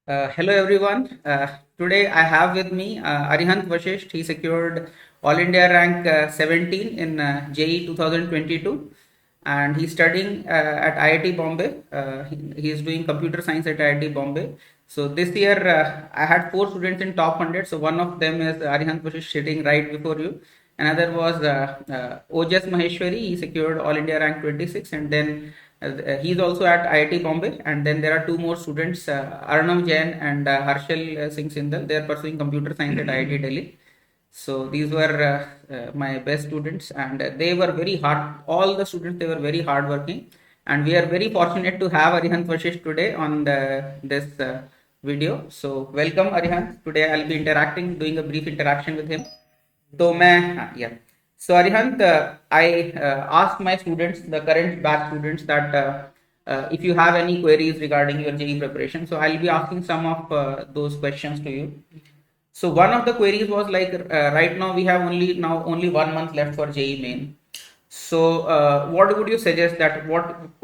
Hello everyone. Today I have with me Arihant Vashisht. He secured All India rank 17 in JEE 2022 and he's studying at IIT Bombay. He is doing computer science at IIT Bombay. So this year I had four students in top 100. So one of them is Arihant Vashisht sitting right before you. Another was Ojas Maheshwari. He secured All India rank 26 and then he's also at IIT Bombay, and then there are two more students, Arnav Jain and Harshal Singh Sindal. They are pursuing computer science at IIT Delhi. So these were my best students, and they were very hard. All the students they were very hard working, and we are very fortunate to have Arihant Vashish today on this video. So welcome Arihant. Today I'll be interacting, doing a brief interaction with him. तो मैं yeah. So Arihant, I asked my students, the current batch students, that if you have any queries regarding your JEE preparation, so I'll be asking some of those questions to you. So one of the queries was like, right now we have only 1 month left for JEE main. So what would you suggest that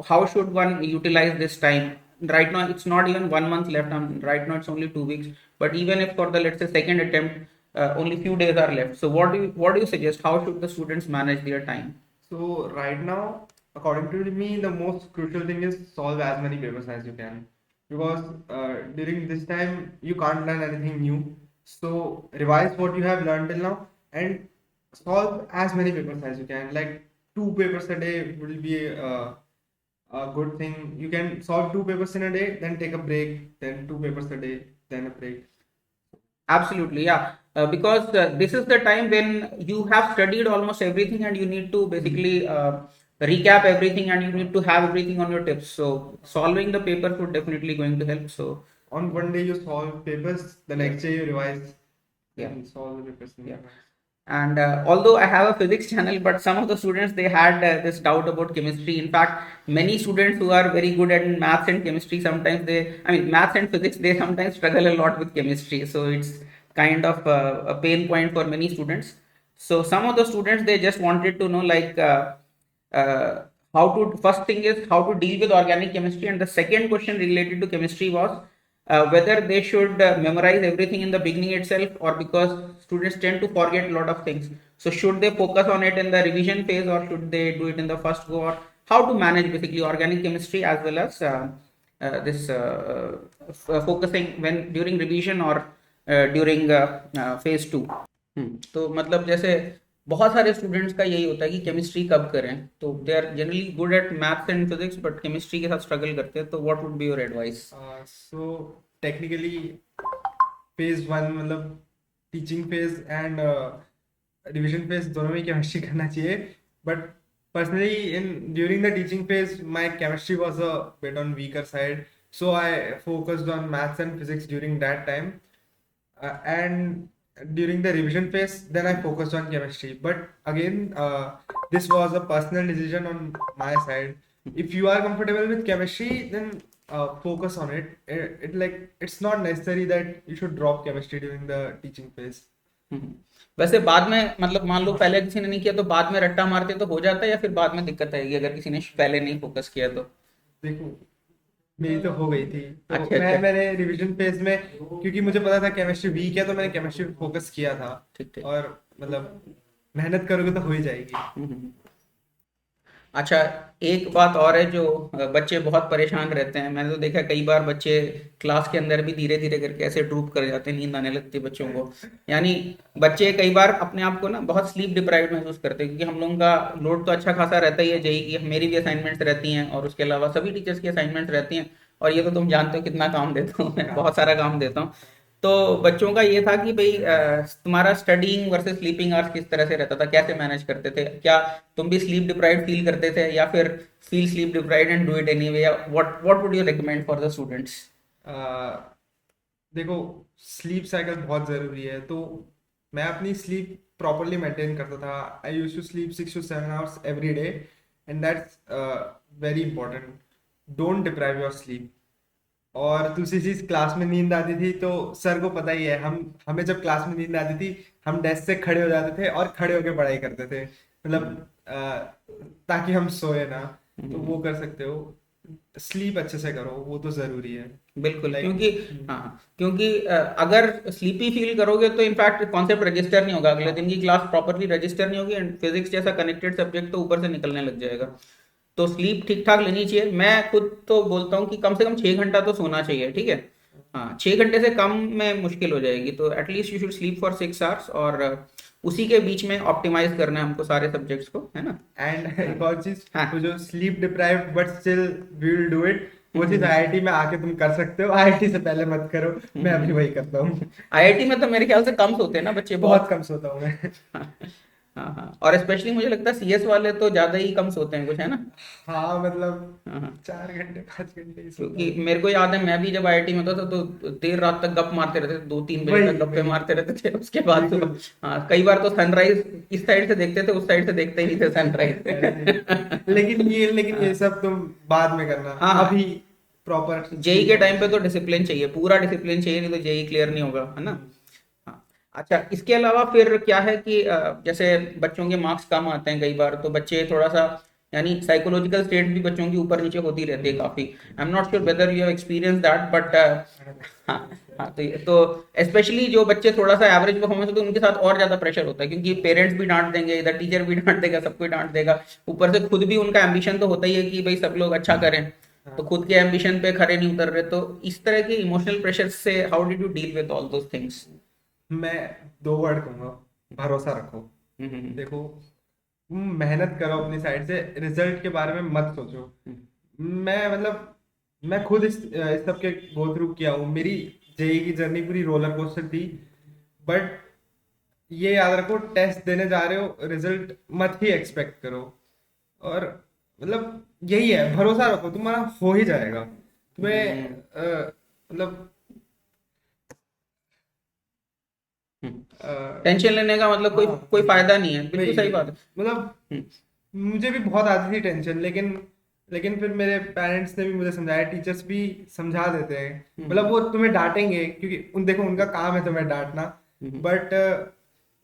how should one utilize this time? Right now it's not even 1 month left. Right now it's only 2 weeks. But even if for the let's say second attempt, only few days are left. So what do you suggest? How should the students manage their time? So right now, according to me, the most crucial thing is solve as many papers as you can, because during this time you can't learn anything new. So revise what you have learned till now and solve as many papers as you can. Like two papers a day will be a good thing. You can solve two papers in a day, then take a break, then two papers a day, then a break. Absolutely, yeah. Because this is the time when you have studied almost everything and you need to basically recap everything and you need to have everything on your tips. So solving the paper would definitely going to help. So On one day you solve papers, the next day you revise, yeah, then solve the papers. yeah. And although I have a physics channel, but some of the students they had this doubt about chemistry. In fact, many students who are very good at maths and chemistry sometimes maths and physics they sometimes struggle a lot with chemistry. So it's kind of a pain point for many students. So some of the students they just wanted to know like how to first thing is how to deal with organic chemistry, and the second question related to chemistry was whether they should memorize everything in the beginning itself, or because students tend to forget a lot of things, so should they focus on it in the revision phase or should they do it in the first go, or how to manage basically organic chemistry as well as this focusing when during revision or during phase 2. तो मतलब जैसे बहुत सारे students का यही होता है कि केमिस्ट्री कब करें, तो they are generally good at maths and physics but chemistry के साथ स्ट्रगल करते हैं, तो what would be your advice? So technically phase one मतलब teaching phase and revision phase दोनों में chemistry करना चाहिए, but personally in during the teaching phase my chemistry was a bit on weaker side, so I focused on maths and physics during that time, and during the revision phase then I focused on chemistry, but again this was a personal decision on my side. If you are comfortable with chemistry then focus on it. It's not necessary that you should drop chemistry during the teaching phase. वैसे बाद में मतलब मान लो पहले किसी ने नहीं किया तो बाद में रट्टा मारते तो हो जाता है, या फिर बाद में दिक्कत आएगी अगर किसी ने पहले नहीं फोकस किया तो? देखो मेरी तो हो गई थी, तो अच्छा अच्छा, मैंने रिवीजन फेज में, क्योंकि मुझे पता था केमिस्ट्री वीक है, तो मैंने केमिस्ट्री पे फोकस किया था। ठीक ठीक। और मतलब मेहनत करोगे तो हो ही जाएगी। अच्छा, एक बात और है जो बच्चे बहुत परेशान रहते हैं। मैंने तो देखा कई बार बच्चे क्लास के अंदर भी धीरे धीरे करके ऐसे ड्रूप कर जाते हैं, नींद आने लगती है बच्चों को। यानी बच्चे कई बार अपने आप को ना बहुत स्लीप डिप्राइव्ड महसूस करते हैं, क्योंकि हम लोगों का लोड तो अच्छा खासा रहता ही है जेई की, मेरी भी असाइनमेंट्स रहती हैं और उसके अलावा सभी टीचर्स की असाइनमेंट्स रहती हैं, और ये तो तुम जानते हो कितना काम देता हूँ मैं, बहुत सारा काम देता हूँ। तो बच्चों का ये था कि भाई तुम्हारा स्टडीइंग वर्सेस स्लीपिंग आवर्स किस तरह से रहता था, कैसे मैनेज करते थे? क्या तुम भी स्लीप डिप्राइव्ड फील करते थे, या फिर feel sleep deprived and do it anyway, या what would you recommend for the students? देखो स्लीप साइकिल बहुत ज़रूरी है, तो मैं अपनी स्लीप प्रॉपरली मेंटेन करता था। I used to sleep 6 to 7 hours every day, and that's very important. Don't deprive your sleep. और दूसरी चीज, क्लास में नींद आती थी तो सर को पता ही है, हमें जब क्लास में नींद आती थी हम डेस्क से खड़े हो जाते थे और खड़े होकर पढ़ाई करते थे, मतलब ताकि हम सोए ना। तो वो कर सकते हो। स्लीप अच्छे से करो, वो तो जरूरी है। बिल्कुल, लाइक क्योंकि हाँ, क्योंकि अगर स्लीपी फील करोगे तो इनफैक्ट कॉन्सेप्ट रजिस्टर नहीं होगा, अगले हाँ दिन की क्लास प्रॉपरली रजिस्टर नहीं होगी, एंड फिजिक्स जैसा कनेक्टेड सब्जेक्ट तो ऊपर से निकलने लग जाएगा। तो स्लीप ठीक ठाक लेनी चाहिए। मैं खुद तो बोलता हूँ कि कम से कम 6 घंटा तो सोना चाहिए, ठीक है। हाँ, 6 घंटे से कम में मुश्किल हो जाएगी, तो at least you should sleep for 6 hours, और उसी के बीच में ऑप्टिमाइज करना है हमको सारे सब्जेक्ट्स को, है ना। एंड हाँ एक और चीज, हाँ। वो जो sleep deprived but still we will do it, वो चीज हम्म, आईआईटी में आके तुम कर सकते हो, आईआईटी से पहले मत करो। मैं अभी वही करता हूँ। आईआईटी में तो मेरे ख्याल से कम सोते हैं ना बच्चे, बहुत बहुत। कम सोता हूँ मैं। हाँ हाँ हाँ, और स्पेशली मुझे लगता है सीएस वाले तो ज्यादा ही कम सोते हैं कुछ, है ना। हाँ मतलब हाँ हाँ। 4 घंटे 5 घंटे ही सोता क्योंकि हूँ। मेरे को याद है, मैं भी जब आईआईटी में था तो देर रात तक गप मारते रहते थे, 2-3 बजे तक वही गप्पे वही, मारते रहते थे। उसके बाद तो बिल्कुल। हाँ, कई बार तो सनराइज इस साइड से देखते थे, उस साइड से देखते ही नहीं थे अरे सनराइज। लेकिन ये सब तुम बाद में करना, हाँ अभी हाँ, प्रॉपर जेई स्लीप के होना टाइम पे तो चाहिए। डिसिप्लिन चाहिए, पूरा डिसिप्लिन चाहिए, नहीं तो जेई क्लियर नहीं होगा, है ना। हम्म, हाँ। अच्छा, इसके अलावा फिर क्या है कि जैसे बच्चों के मार्क्स कम आते हैं कई बार, तो बच्चे थोड़ा सा, यानी साइकोलॉजिकल स्टेट भी बच्चों की ऊपर नीचे होती रहती है काफी। I am not sure whether you have experience that, but हाँ हाँ, तो स्पेशली जो बच्चे थोड़ा सा एवरेज परफॉर्मेंस होते हैं उनके साथ और ज्यादा प्रेशर होता है, क्योंकि पेरेंट्स भी डांट देंगे, इधर टीचर भी डांट देगा, सब कोई डांट देगा, ऊपर से खुद भी उनका एम्बिशन तो होता ही है कि भाई सब लोग अच्छा करें, तो हाँ। खुद के एम्बिशन पे खरे नहीं उतर रहे। तो इस तरह के इमोशनल प्रेशर से how did you deal with all those things? मैं 2 वर्ड कहूंगा, भरोसा रखो। देखो, मेहनत करो अपनी साइड से, रिजल्ट के बारे में मत सोचो। मैं मतलब मैं खुद इस सब के गो थ्रू किया हूँ। मेरी जेई की जर्नी पूरी रोलर कोस्टर थी, बट ये याद रखो, टेस्ट देने जा रहे हो, रिजल्ट मत ही एक्सपेक्ट करो। और मतलब यही है, भरोसा रखो, तुम्हारा हो ही जाएगा। तुम्हें मतलब अ, टेंशन लेने का मतलब कोई हाँ कोई फायदा नहीं है, बिल्कुल वही सही वही, बात है। मतलब हम्म, मुझे भी बहुत आती थी टेंशन, लेकिन फिर मेरे पेरेंट्स ने भी मुझे समझाया, टीचर्स भी समझा देते हैं। मतलब हम्म, वो तुम्हें डांटेंगे क्योंकि देखो उनका काम है तुम्हें डांटना, हम्म, बट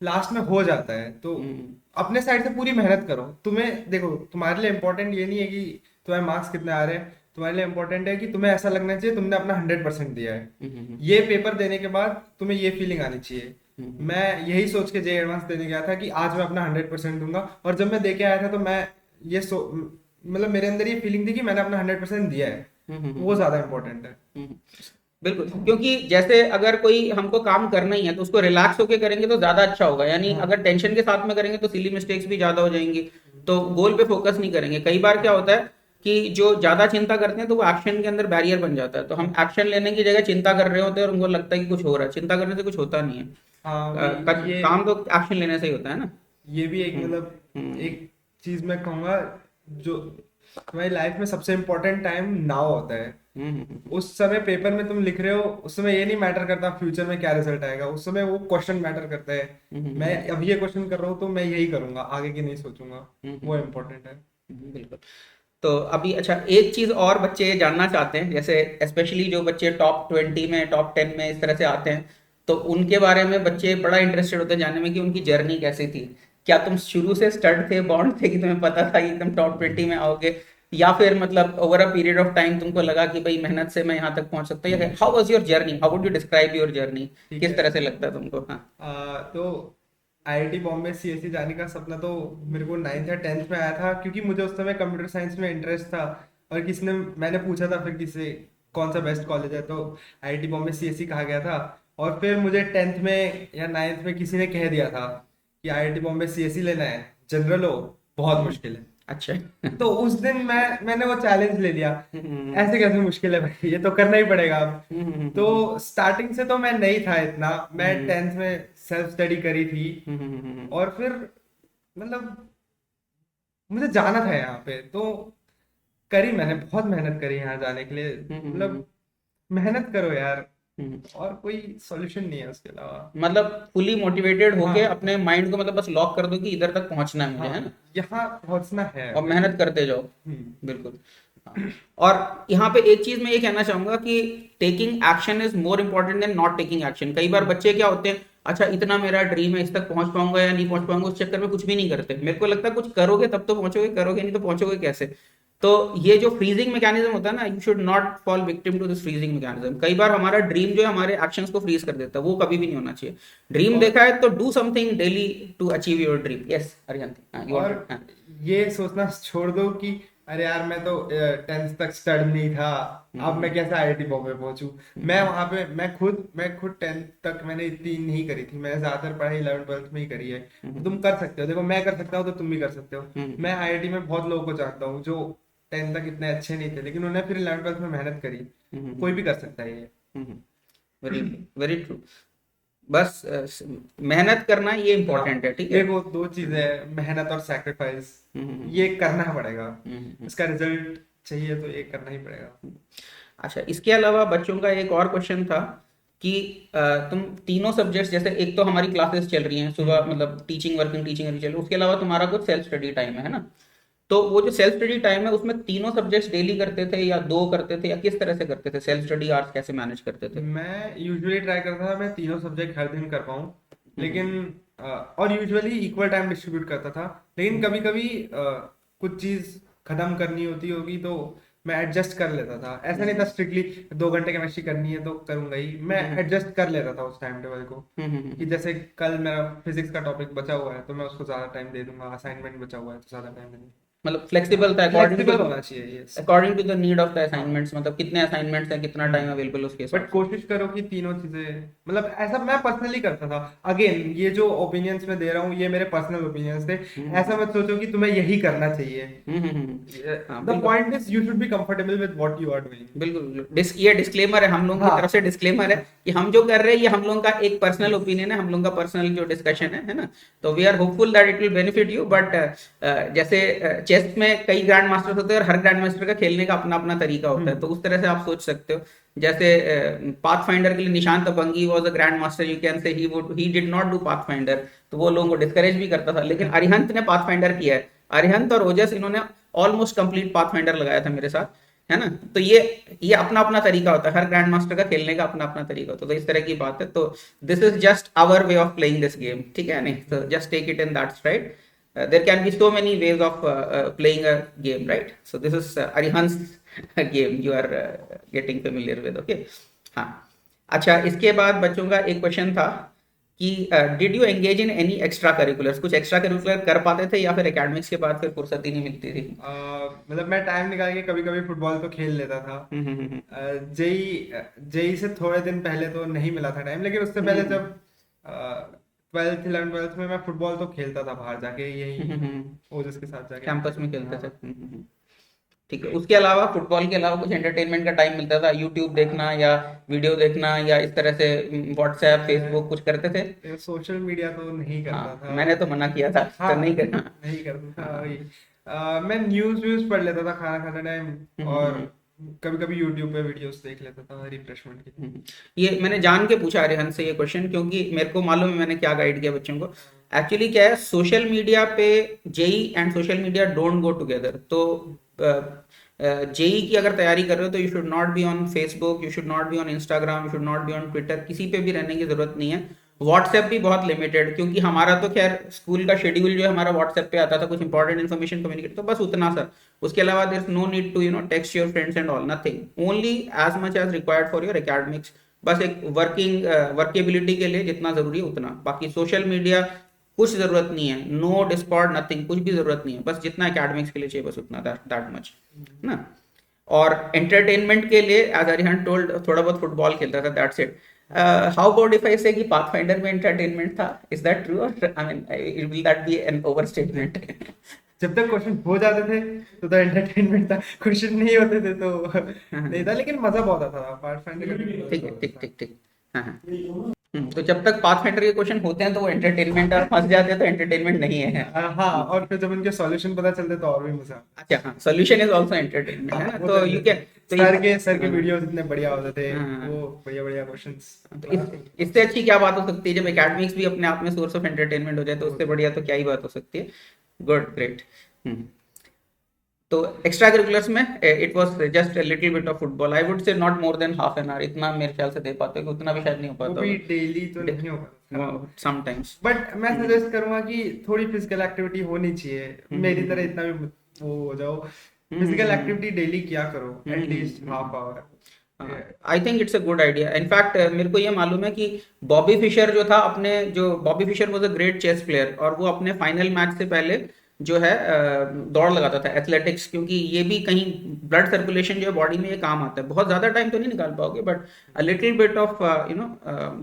लास्ट में हो जाता है। तो हम्म, अपने साइड से पूरी मेहनत करो। तुम्हें देखो, तुम्हारे लिए इम्पोर्टेंट ये नहीं है कि तुम्हारे मार्क्स कितने आ रहे हैं, तुम्हारे लिए इम्पोर्टेंट है कि तुम्हें ऐसा लगना चाहिए तुमने अपना 100% दिया है। हम्म, ये पेपर देने के बाद तुम्हें ये फीलिंग आनी चाहिए। हम्म, मैं यही सोच के जे एडवांस देने गया था कि आज मैं अपना 100% दूंगा, और जब मैं दे के आया था तो मैं ये मतलब मेरे अंदर ये फीलिंग थी कि मैंने अपना 100% दिया है। वो ज्यादा इम्पोर्टेंट है। हम्म। बिल्कुल, क्योंकि जैसे अगर कोई हमको काम करना ही है तो उसको रिलैक्स होके करेंगे तो ज्यादा अच्छा होगा, यानी हाँ अगर टेंशन के साथ में करेंगे तो सिली मिस्टेक्स भी ज्यादा हो जाएंगी, तो गोल पे फोकस नहीं करेंगे। कई बार क्या होता है कि जो ज्यादा चिंता करते हैं तो वो एक्शन के अंदर बैरियर बन जाता है, तो हम एक्शन लेने की जगह चिंता कर रहे होते हैं और उनको लगता है कि कुछ हो रहा है, चिंता करने से कुछ होता नहीं है। हाँ वही, काम तो एक्शन लेने से ही होता है ना। ये भी एक हम्म मतलब हम्म एक चीज मैं कहूंगा, जो तुम्हारी लाइफ में सबसे इम्पोर्टेंट टाइम नाउ होता है। हम्म हम्म उस समय पेपर में तुम लिख रहे हो, उस समय ये नहीं मैटर करता फ्यूचर में क्या रिजल्ट आएगा, उस समय वो क्वेश्चन मैटर करता है। हम्म हम्म मैं हम्म अब ये क्वेश्चन कर रहा हूँ तो मैं यही करूंगा, आगे की नहीं सोचूंगा। हम्म, वो हम्म, इम्पोर्टेंट है। बिल्कुल। तो अभी अच्छा, एक चीज और बच्चे जानना चाहते हैं, जैसे स्पेशली जो बच्चे टॉप 20 में, टॉप 10 में इस तरह से आते हैं, तो उनके बारे में बच्चे बड़ा इंटरेस्टेड होते हैं जानने में कि उनकी जर्नी कैसी थी। क्या तुम शुरू से स्टड थे, बॉन्ड थे, कि तुम्हें पता था कि एकदम टॉप 20 में आओगे, या फिर मतलब over a period of time तुमको लगा कि भाई मेहनत से मैं यहाँ तक पहुंच सकता हूँ, या how was your journey, how would you describe your journey, ठीक किस है। तरह से लगता है तुमको? हाँ। तो आईआईटी बॉम्बे सीएसई जाने का सपना तो मेरे को 9th या 10th में आया था, क्योंकि मुझे उस समय कंप्यूटर साइंस में इंटरेस्ट था। और किसी ने मैंने पूछा था फिर किसी कौन सा बेस्ट कॉलेज है, तो आईआईटी बॉम्बे सीएसई कहा गया था। और फिर मुझे 10th में या 9th में किसी ने कह दिया था कि आईआईटी बॉम्बे सीएसई लेना है, जनरल हो, बहुत हम्म, मुश्किल है। अच्छा। तो उस दिन मैंने वो चैलेंज ले लिया। हम्म ऐसे कैसे मुश्किल है भाई, ये तो करना ही पड़ेगा अब। हम्म हम्म तो हम्म स्टार्टिंग से तो मैं नहीं था इतना, मैं हम्म 10th में सेल्फ स्टडी करी थी। हम्म। और फिर मतलब मुझे जाना था यहाँ पे, तो करी, मैंने बहुत मेहनत करी यहाँ जाने के लिए। हम्म, मतलब मेहनत करो यार, हम्म। और कोई सॉल्यूशन नहीं है उसके अलावा। मतलब फुली मोटिवेटेड होके हाँ अपने माइंड को मतलब बस लॉक कर दो कि इधर तक पहुंचना है मुझे, हाँ, है ना, यहाँ पहुंचना है और बिल्कुल। मेहनत करते जाओ। हम्म, बिल्कुल। हाँ। और यहाँ पे एक चीज मैं ये कहना चाहूंगा कि taking action is more important than not taking action. कई बार बच्चे क्या होते हैं, अच्छा इतना मेरा ड्रीम है, इस तक पहुंच पाऊंगा या नहीं पहुंच पाऊंगा, उस चक्कर में कुछ भी नहीं करते। मेरे को लगता है कुछ करोगे तब तो पहुंचोगे, करोगे नहीं तो पहुंचोगे कैसे। तो ये जो फ्रीजिंग मैकेनिज्म होता है ना, you should not fall victim to this freezing mechanism. कई बार हमारा ड्रीम जो है हमारे एक्शंस को फ्रीज कर देता है, वो कभी भी नहीं होना चाहिए। ड्रीम और देखा है तो do something daily to achieve your dream. Yes Arihant, you और wanted- हाँ। ये सोचना छोड़ दो कि अरे यार मैं तो 10th तक स्टड नहीं था, अब मैं कैसे आईआईटी बॉम्बे पहुंचू। मैं वहां पे मैं खुद 10th तक मैंने इतनी नहीं करी थी, मैंने ज्यादातर पढ़ाई 11th 12th में ही करी है। तो तुम कर सकते हो, देखो मैं कर सकता हूँ तो तुम भी कर सकते हो। मैं आईआईटी में बहुत लोगों को जानता हूँ जो 10th तक इतने अच्छे नहीं थे, लेकिन उन्होंने फिर 11th 12th में मेहनत करी। कोई भी कर सकता है ये। Very very true. बस मेहनत करना ये इम्पोर्टेंट है, ठीक है। देखो दो चीजें हैं, मेहनत और सैक्रिफाइस, ये करना पड़ेगा। इसका रिजल्ट चाहिए तो ये करना ही पड़ेगा। अच्छा, इसके अलावा बच्चों का एक और क्वेश्चन था कि तुम तीनों सब्जेक्ट्स, जैसे एक तो हमारी क्लासेस चल रही हैं सुबह, मतलब टीचिंग वर्किंग चल रही है, उसके अलावा तुम्हारा कुछ सेल्फ स्टडी टाइम है ना। तो वो जो सेल्फ स्टडी टाइम है उसमें तीनों सब्जेक्ट्स डेली करते थे या दो करते थे, या किस तरह से करते थे? सेल्फ स्टडी आवर्स कैसे मैनेज करते थे? मैं यूजुअली ट्राई करता था मैं तीनों सब्जेक्ट हर दिन कर पाऊँ, लेकिन और यूजुअली इक्वल टाइम डिस्ट्रीब्यूट करता था। लेकिन कभी कभी कुछ चीज खत्म करनी होती होगी तो मैं एडजस्ट कर लेता था। ऐसा नहीं था स्ट्रिक्टली 2 घंटे केमिस्ट्री करनी है तो करूंगा ही, मैं एडजस्ट कर लेता था उस टाइम टेबल को। कि जैसे कल मेरा फिजिक्स का टॉपिक बचा हुआ है तो मैं उसको ज्यादा टाइम दे दूंगा, असाइनमेंट बचा हुआ है तो ज्यादा टाइम दे दूंगा। मतलब फ्लेक्सिबल था फ्लेक्सिबल होना चाहिए ये। According to the need of the assignments, मतलब कितने असाइनमेंट्स हैं, कितना टाइम अवेलेबल, उसके हिसाब बट कोशिश करो कि तीनों चीजें, मतलब ऐसा मैं पर्सनली करता था। अगेन ये जो ओपिनियंस मैं दे रहा हूँ ये मेरे पर्सनल ओपिनियंस थे, ऐसा मत सोचो कि तुम्हें यही करना चाहिए। The point is you should be comfortable with what you are doing. बिल्कुल। ये डिस्क्लेमर है हम लोगों की हाँ। तरफ से, डिस्क्लेमर है कि हम जो कर रहे हैं ये हम लोगों का एक पर्सनल ओपिनियन है, हम लोगों का पर्सनल जो डिस्कशन है ना। तो we are hopeful that it will benefit you. But जैसे चेस में कई ग्रैंड मास्टर होते हैं और हर ग्रैंड मास्टर का खेलने का अपना अपना तरीका होता है, तो उस तरह से आप सोच सकते हो। जैसे पाथफाइंडर के लिए Nishant Abangi was a grand master, you can say he did not do Pathfinder, तो वो लोगों को डिस्करेज भी करता था। लेकिन अरिहंत ने पाथफाइंडर किया है, अरिहंत और ओजस इन्होंने ऑलमोस्ट कंप्लीट पाथफाइंडर लगाया था मेरे साथ, है ना। तो ये अपना अपना तरीका होता है, हर ग्रैंड मास्टर का खेलने का अपना अपना तरीका होता है। तो इस तरह की बात है। तो this is just our way of playing this game, ठीक है नहीं। तो just take it in that stride. There can be so many ways of playing a game, right? So this is Arihant's game you are getting familiar with, okay? हाँ। अच्छा, इसके बाद बच्चों का एक क्वेश्चन था कि did you engage in any extra curriculars? कुछ एक्स्ट्रा करिकुलर कर पाते थे या फिर एकेडमिक्स के बाद फिर फुर्सत ही नहीं मिलती थी? मतलब मैं टाइम निकाल के कभी कभी फुटबॉल तो खेल लेता था। जेई जेई से थोड़े दिन पहले तो नहीं मिला था टाइम, लेकिन उससे पहले जब 12th 11th 12th में मैं फुटबॉल तो खेलता था बाहर जाके, यही ओजस के साथ जाके कैंपस में खेलते थे। हाँ। ठीक है। उसके अलावा, फुटबॉल के अलावा कुछ एंटरटेनमेंट का टाइम मिलता था? यूट्यूब देखना या वीडियो देखना या इस तरह से व्हाट्सएप फेसबुक कुछ करते थे? सोशल मीडिया तो नहीं करता हाँ, था। मैंने तो मना किया था हाँ तो नहीं करना। नहीं करता था वही। मैं न्यूज़ व्यूज पढ़ लेता था खाना खाते टाइम, और कभी कभी यूट्यूब पे वीडियोस देख लेता था रिफ्रेशमेंट के लिए। ये मैंने जान के पूछा अरिहंत से ये क्वेश्चन, क्योंकि मेरे को मालूम है मैंने क्या गाइड किया बच्चों को। एक्चुअली क्या है, सोशल मीडिया पे JEE and social media don't go together. तो जेई की अगर तैयारी कर रहे हो तो you should not be on Facebook, you should not be on Instagram, you should not be on Twitter, किसी पे भी रहने की जरूरत नहीं है। व्हाट्सएप भी बहुत लिमिटेड, क्योंकि हमारा तो खैर स्कूल का शेड्यूल जो है हमारा व्हाट्सएप पे आता था, कुछ इंपॉर्टेंट इन्फॉर्मेशन कम्युनिकेट, तो बस उतना सर। उसके अलावा there is no need to text your friends and all, nothing, only as much as required for your academics. बस एक वर्केबिलिटी के लिए जितना जरूरी है उतना। बाकी सोशल मीडिया कुछ जरूरत नहीं है, नो डिस्कॉर्ड, नथिंग, कुछ भी जरूरत नहीं है। बस जितना एकेडमिक्स के लिए चाहिए बस उतना, दैट मच ना। और एंटरटेनमेंट के लिए एज अरिहंत टोल्ड, थोड़ा बहुत फुटबॉल खेलता था, that's it. How about if I से कि पाथफाइंडर में एंटरटेनमेंट था? इज दैट ट्रू, और I mean will that be an overstatement? जब तक क्वेश्चन हो जाते थे तो एंटरटेनमेंट था, क्वेश्चन नहीं होते थे तो नहीं था, लेकिन मजा बहुत आता था पाथफाइंडर का। ठीक है, ठीक ठीक ठीक। हाँ हाँ। तो जब तक पाथफाइंडर के क्वेश्चन होते हैं तो वो एंटरटेनमेंट, और फंस जाते हैं तो एंटरटेनमेंट नहीं है। हाँ, और फिर जब उनके सॉल्यूशन पता चलते तो और भी मजा। अच्छा, हाँ, सॉल्यूशन इज आल्सो एंटरटेनमेंट, है ना। तो यू कैन, तो सर के वीडियोस इतने बढ़िया होते थे, हाँ। वो बढ़िया बढ़िया क्वेश्चंस। इससे अच्छी क्या बात हो सकती है जब एकेडमिक्स भी अपने आप में सोर्स ऑफ एंटरटेनमेंट हो जाए, तो उससे बढ़िया तो क्या ही बात हो सकती है। Good, great. तो एक्स्ट्रा करिकुलर्स में it was just a little bit of football, I would say not more than half an hour, इतना मेरे ख्याल से दे पाते हो, उतना भी शायद नहीं हो वो पाता भी डेली तो नहीं हो पाता समटाइम्स। बट मैं सजेस्ट करूंगा कि थोड़ी फिजिकल एक्टिविटी होनी चाहिए, मेरी तरह इतना भी वो हो जाओ फिजिकल एक्टिविटी डेली किया करो, at least half hour. I think it's a good idea. In fact मेरे को ये मालूम है कि बॉबी फिशर जो था अपने जो Bobby Fischer was a great chess player, और वो अपने फाइनल मैच से पहले जो है दौड़ लगाता था एथलेटिक्स, क्योंकि ये भी कहीं ब्लड सर्कुलेशन जो है बॉडी में ये काम आता है। बहुत ज़्यादा टाइम तो नहीं निकाल पाओगे, but a little bit of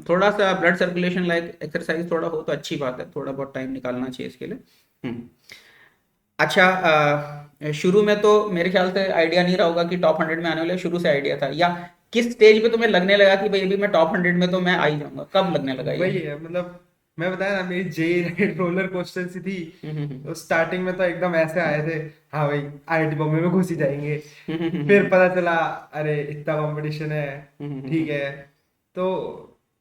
थोड़ा सा ब्लड सर्कुलेशन लाइक एक्सरसाइज थोड़ा हो तो अच्छी बात है, थोड़ा बहुत टाइम निकालना चाहिए इसके लिए। हम्म। अच्छा, शुरू में तो मेरे ख्याल से आइडिया नहीं रहा होगा कि टॉप 100 में आने वाले, शुरू से आइडिया था, या किस स्टेज पे तुम्हें लगने लगा कि भाई अभी मैं टॉप 100 में तो मैं आ ही जाऊंगा, कब लगने लगा ये? वही है, मतलब मैं बताया ना, मेरी जेई रोलर कोस्टर सी थी। हम्म। तो स्टार्टिंग में तो एकदम ऐसे आए थे, हाँ भाई आईआईटी बॉम्बे में घुस ही जाएंगे। फिर हम्म। पता चला अरे इतना कंपटीशन है, ठीक है। तो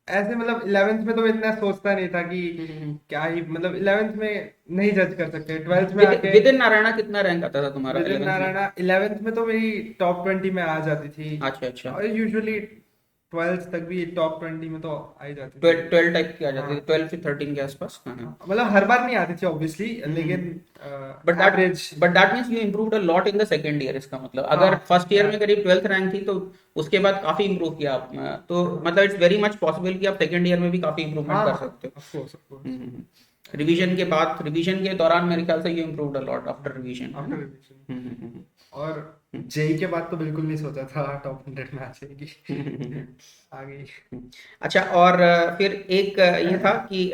ऐसे मतलब 11th में तो मैं इतना सोचता नहीं था कि क्या ही, मतलब 11th में नहीं जज कर सकते, 12th में आके। विद इन नारायणा कितना रैंक आता था तुम्हारा विदिन 11th में? नारायणा 11th में तो मेरी टॉप 20 में आ जाती थी। अच्छा अच्छा। और यूजुअली 12th तक भी टॉप 20 में तो आ ही जाती थी। 12 12 टाइप की आ जाती हाँ, थी, 12 से 13 के आसपास। हाँ हाँ। मतलब हर बार नहीं आती थी ऑब्वियसली, लेकिन but that average. But that means you improved a lot in the second year. इसका मतलब हाँ अगर फर्स्ट ईयर हाँ में करीब 12th रैंक थी तो उसके बाद काफी इंप्रूव किया आप, तो मतलब इट्स वेरी मच पॉसिबल कि आप सेकंड ईयर में भी काफी इंप्रूवमेंट हाँ, कर सकते हो। Of course of course. Revision के बाद, रिवीजन के दौरान मेरे ख्याल से you improved a lot after revision, है आफ्टर ना? रिविजन। हम्म। और जेई के बाद तो बिल्कुल नहीं सोचा था टॉप 100 में आ जाएगी। हम्म। आ गई। अच्छा, और फिर एक ये था कि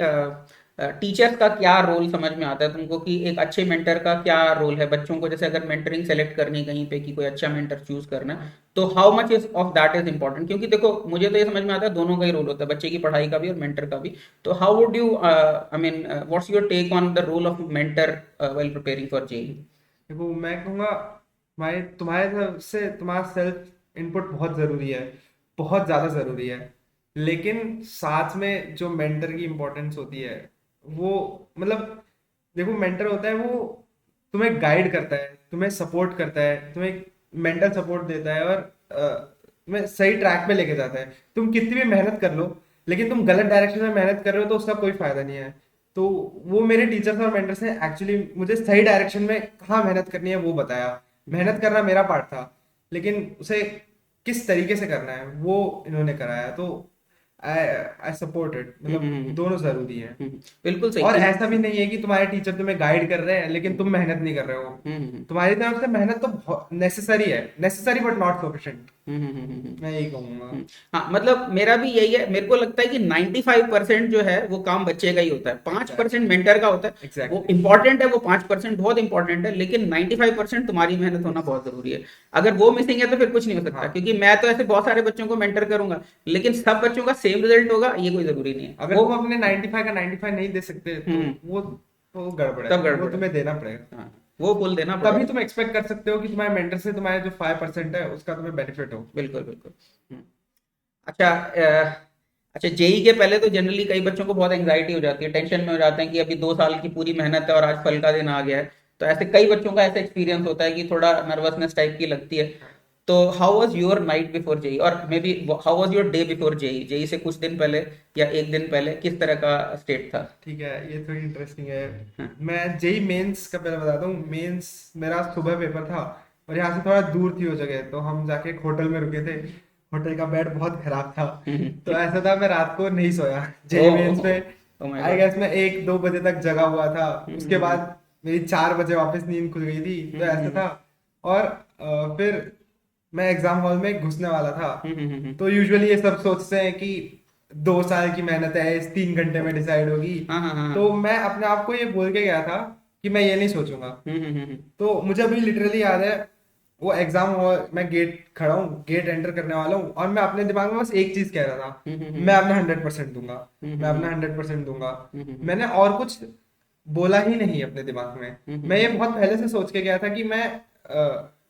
टीचर का क्या रोल समझ में आता है तुमको, कि एक अच्छे मेंटर का क्या रोल है बच्चों को, जैसे अगर मेंटरिंग सेलेक्ट करनी है कहीं पे कि कोई अच्छा मेंटर चूज करना है, तो how much is of that is important? क्योंकि देखो मुझे तो ये समझ में आता है दोनों का ही रोल होता है, बच्चे की पढ़ाई का भी और मेंटर का भी। तो how would you I mean what's your take on the role of mentor while preparing for JEE? देखो मैं कहूँगा, भाई तुम्हारे तरफ से तुम्हारा सेल्फ इनपुट बहुत ज़रूरी है, बहुत ज़्यादा ज़रूरी है। लेकिन साथ में जो मेंटर की इम्पोर्टेंस होती है, वो मतलब देखो मेंटर होता है वो तुम्हें गाइड करता है, तुम्हें सपोर्ट करता है, तुम्हें मेंटल सपोर्ट देता है, और तुम्हें सही ट्रैक पे लेके जाता है। तुम कितनी भी मेहनत कर लो, लेकिन तुम गलत डायरेक्शन में मेहनत कर रहे हो तो उसका कोई फायदा नहीं है। तो वो मेरे टीचर्स और मेंटर्स ने एक्चुअली मुझे सही डायरेक्शन में कहाँ मेहनत करनी है वो बताया। मेहनत करना मेरा पार्ट था, लेकिन उसे किस तरीके से करना है वो इन्होंने कराया। तो आई आई सपोर्ट इट, मतलब दोनों जरूरी है। बिल्कुल और सही। ऐसा भी नहीं है कि तुम्हारे टीचर तुम्हें गाइड कर रहे हैं लेकिन तुम मेहनत नहीं कर रहे हो। हम्म। तुम्हारी तरफ से मेहनत तो बहुत नेसेसरी है, नेसेसरी बट नॉट सफिशिएंट, मैं यही कहूंगा। हम्म। हाँ, मतलब मेरा भी यही है। मेरे को लगता है कि 95% जो है वो काम बच्चे का ही होता है, 5% मेंटर का होता है। वो एग्जैक्टली। इंपॉर्टेंट है, वो 5% बहुत इंपॉर्टेंट है, लेकिन 95% तुम्हारी मेहनत होना बहुत जरूरी है। अगर वो मिसिंग है तो फिर कुछ नहीं हो सकता, हाँ, क्योंकि मैं तो ऐसे बहुत सारे बच्चों को मेंटर करूंगा, लेकिन सब बच्चों का सेम रिजल्ट होगा ये कोई जरूरी नहीं है अगर वो। तुम अपने 95 का 95 नहीं दे सकते तो हम्म। वो तो गड़बड़ है, तब वो गड़बड़ है। तुम्हें देना पड़ेगा। हाँ, वो फुल देना तभी पड़ेगा। तुम एक्सपेक्ट कर सकते हो कि तुम्हारे मेंटर से तुम्हारे जो 5% है उसका तुम्हें बेनिफिट हो। बिल्कुल बिल्कुल। अच्छा, अच्छा, जेई के पहले तो जनरली कई बच्चों को बहुत एंजाइटी हो जाती है, टेंशन में हो जाते हैं कि अभी 2 साल की पूरी मेहनत है और आज फल का दिन आ गया है। तो ऐसे कई बच्चों का ऐसा एक्सपीरियंस होता है कि थोड़ा नर्वसनेस टाइप की लगती है। तो how was your night before JEE, और maybe how was your day before JEE? JEE से कुछ दिन पहले या एक दिन पहले किस तरह का स्टेट था? ठीक है, ये थोड़ी इंटरेस्टिंग है। हाँ। मैं जेई मेंस का पहले बताता हूँ। मेंस मेरा सुबह पेपर था, और यहाँ से थोड़ा दूर थी वो जगह, तो हम जाके एक होटल में रुके थे। होटल का बेड बहुत खराब था, तो ऐसा था मैं रात को नहीं सोया ओ जेई मेंस में। Oh my I god. Guess मैं 1-2 बजे तक जगा हुआ था। उसके बाद मेरी 4 बजे वापस नींद खुल गई थी, तो ऐसा था। और फिर मैं एग्जाम हॉल में घुसने वाला था। तो यूजुअली ये सब सोचते हैं कि 2 साल की मेहनत है, इस 3 घंटे में डिसाइड होगी। हाँ हाँ हाँ तो हाँ। मैं अपने आप को ये बोल के गया था कि मैं ये नहीं सोचूंगा। तो मुझे अभी लिटरली याद है, वो एग्जाम हॉल, मैं गेट खड़ा हूँ, गेट एंटर करने वाला हूँ, और मैं अपने दिमाग में बस एक चीज कह रहा था, मैं अपना 100% दूंगा, मैं अपना 100% दूंगा। मैंने और कुछ बोला ही नहीं अपने दिमाग में। मैं ये बहुत पहले से सोच के गया था कि मैं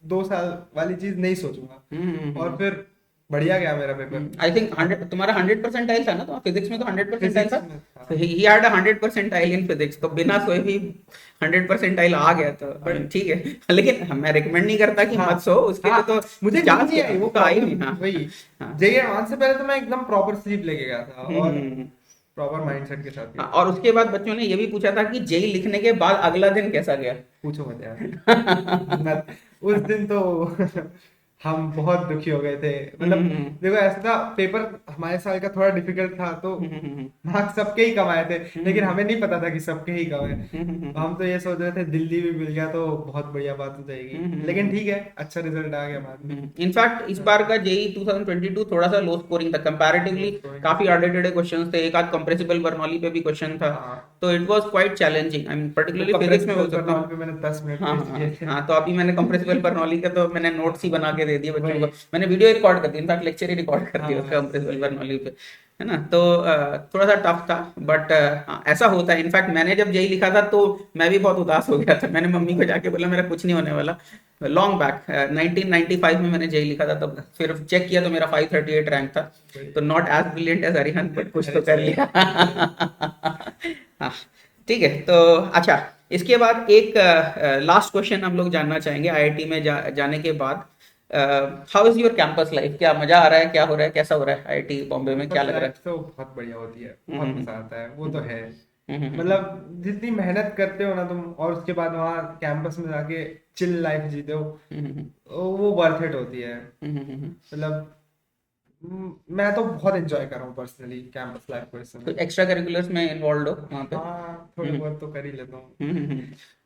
2 साल वाली चीज नहीं सोचूंगा। और फिर बढ़िया गया मेरा पेपर। आई थिंक 100 तुम्हारा 100% था ना? तो फिजिक्स में तो 100% था। फिजिक्स में था। ही हैड 100% इन फिजिक्स, तो बिना सोए भी 100% आ गया। तो I mean, बट ठीक है, लेकिन मैं रिकमेंड नहीं करता कि हाँ मत सो उसके लिए। हाँ, तो मुझे नींद चांस नहीं आई, वो तो आई नहीं। प्रॉब्लम हाँ वही। हाँ। जेई एडवांस से पहले तो मैं एकदम प्रॉपर स्लीप लेके गया था, और हम्म। प्रॉपर माइंडसेट के साथ हाँ, गया था। और उसके बाद बच्चों ने ये भी पूछा था कि जेई लिखने के बाद अगला दिन कैसा गया? पूछो मत यार। मत उस दिन तो हम बहुत दुखी हो गए थे। मतलब देखो ऐसा था, पेपर हमारे साल का थोड़ा डिफिकल्ट था, तो मार्क्स सबके ही कम आए थे, लेकिन हमें नहीं पता था कि सबके ही कम है। हम तो ये सोच रहे थे दिल्ली भी मिल गया तो बहुत बढ़िया बात हो जाएगी, लेकिन ठीक है, अच्छा रिजल्ट आ गया हमारा। इनफैक्ट इस बार का जेई 2022 थोड़ा सा लो स्कोरिंग था कंपैरेटिवली, काफी आड़े टेढ़े क्वेश्चंस थे, एक आध कंप्रेसिबल बर्नौली पे भी क्वेश्चन था, हाँ, तो it was quite challenging. I mean particularly physics में बोल सकता हूँ। पे मैंने 10 मिनट हाँ वेस्ट किए थे। हाँ, तो अभी मैंने कंप्रेसिबल बर्नौली का तो मैंने नोट्स ही बना के दे दिए बच्चों को, वही। मैंने वीडियो रिकॉर्ड कर दी, इनफैक्ट लेक्चर ही रिकॉर्ड कर दिया हाँ, उसका कंप्रेसिबल वही। बर्नौली पे, है ना। तो थोड़ा सा टफ था, बट ऐसा होता है। इनफैक्ट मैंने जब जेई लिखा था तो मैं भी बहुत उदास हो गया था, मैंने मम्मी को जाके बोला मेरा कुछ नहीं होने वाला। लॉन्ग बैक 1995 में मैंने जेई लिखा था, तब फिर चेक किया तो मेरा 538 रैंक था, वही। तो not as brilliant as Arihant, but कुछ अरे तो कर चलो। लिया। हाँ, ठीक है। तो अच्छा, इसके बाद एक लास्ट क्वेश्चन हम लोग जानना चाहेंगे आईआईटी में जाने के बाद। How is your campus life? क्या मजा आ रहा है, क्या हो रहा है, कैसा हो रहा है आईआईटी बॉम्बे में, क्या कैंपस लग रहा लाइफ तो बहुत बढ़िया होती है, है? बहुत मजा आता है, वो तो है। हम्म। मतलब जितनी मेहनत करते हो ना तुम, और उसके बाद वहाँ कैंपस में जाके चिल लाइफ जीते हो, हम्म। वो वर्थ इट होती है। हम्म। मतलब मैं तो बहुत एंजॉय कर रहा हूँ पर्सनली कैंपस लाइफ को इस तो समय। एक्स्ट्रा करिकुलर्स में इन्वॉल्व हो वहाँ पे? हाँ, थोड़े हम्म बहुत तो कर ही लेता हूँ।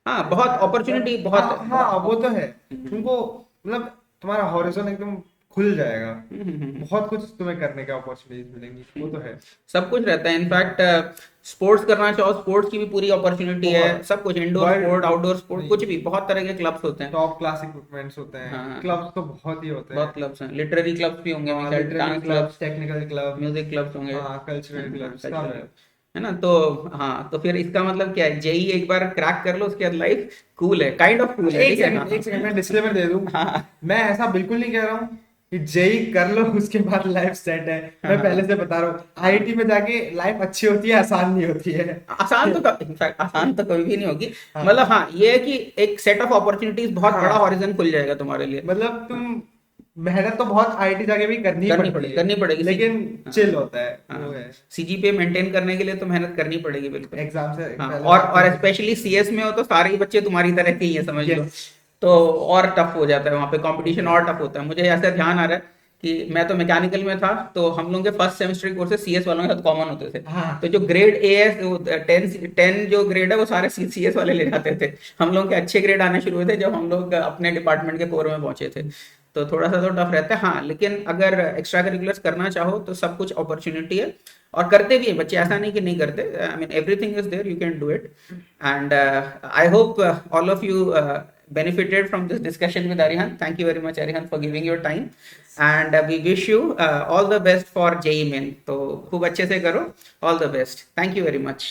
हाँ, बहुत ऐसा अपॉर्चुनिटी मतलब, बहुत हाँ है, हाँ, वो तो है। हम्म। तुमको मतलब तुम्हारा हॉरिजॉन एकदम खुल जाएगा, हम्म। बहुत कुछ तुम्हें करने का अपॉर्चुनिटीज मिलेंगी, वो तो है। सब कुछ रहता है। इनफैक्ट स्पोर्ट्स करना चाहो, स्पोर्ट्स की भी पूरी अपॉर्चुनिटी है, बहुत सब कुछ, indoor sport, world outdoor sport, नहीं, कुछ भी, बहुत तरह के क्लब्स होते हैं। टॉप क्लास इक्विपमेंट्स होते हैं, हाँ, क्लब्स तो बहुत ही होते बहुत हैं। क्लब्स हैं, लिटरेरी क्लब्स भी होंगे मेरे हाँ, ख्याल, literary dance clubs, clubs, technical club, music clubs होंगे, हाँ, कल्चरल हाँ, क्लब, सब कल्चरल है। क्लब, है ना। तो हाँ, तो फिर इसका मतलब क्या है, जेई एक बार क्रैक कर लो, उसके बाद लाइफ कूल है, काइंड ऑफ कूल है, एक ठीक है। हाँ सेकंड, एक सेकंड, मैं डिस्क्लेमर दे दूं। हाँ मैं ऐसा बिल्कुल नहीं कह रहा हूँ कि जेई कर लो उसके बाद लाइफ सेट है। हाँ मैं हाँ पहले से बता रहा हूँ, हाँ। आईआईटी में जाके लाइफ अच्छी होती है, आसान नहीं होती है। आसान तो इनफैक्ट आसान तो कभी भी नहीं होगी। मतलब हाँ हाँ, ये है कि एक सेट ऑफ अपॉर्चुनिटीज, बहुत बड़ा हाँ, हॉरिजन खुल जाएगा तुम्हारे लिए। मतलब हाँ, तुम मेहनत तो बहुत आईआईटी जाके भी करनी ही पड़ती है, करनी पड़ेगी लेकिन हाँ चिल होता है, वो हाँ, है। सीजीपीए मेंटेन करने के लिए तो मेहनत करनी पड़ेगी बिल्कुल। एग्जाम से हाँ, पहले और प्रैक्टिस। स्पेशली सीएस में हो तो सारे ही बच्चे तुम्हारी तरह के ही है, समझ लो। यस, तो और टफ हो जाता है वहाँ पे, वो तो कंपटीशन है। और टफ होता है। मुझे ऐसा ध्यान आ रहा है कि मैं तो मैकेनिकल में था, तो हम लोग के फर्स्ट सेमेस्टर कोर्सेज सीएस वालों के साथ कॉमन होते थे। तो हाँ जो ग्रेड ए है, 10 जो ग्रेड है वो सारे सीएस वाले ले जाते थे। हम लोग के अच्छे ग्रेड आने शुरू हुए थे जब हम लोग अपने डिपार्टमेंट के कोर में पहुंचे थे। तो थोड़ा सा तो टफ रहता है हाँ, लेकिन अगर एक्स्ट्रा करिकुलर्स करना चाहो तो सब कुछ अपॉर्चुनिटी है, और करते भी है बच्चे, ऐसा नहीं कि नहीं करते। I mean everything is there, you can do it. And I hope all of you benefited from this discussion with Arihant. Thank you very much, Arihant, for giving your time. And we wish you all the best for JEE Main. तो खूब अच्छे से करो, all the best. Thank you very much.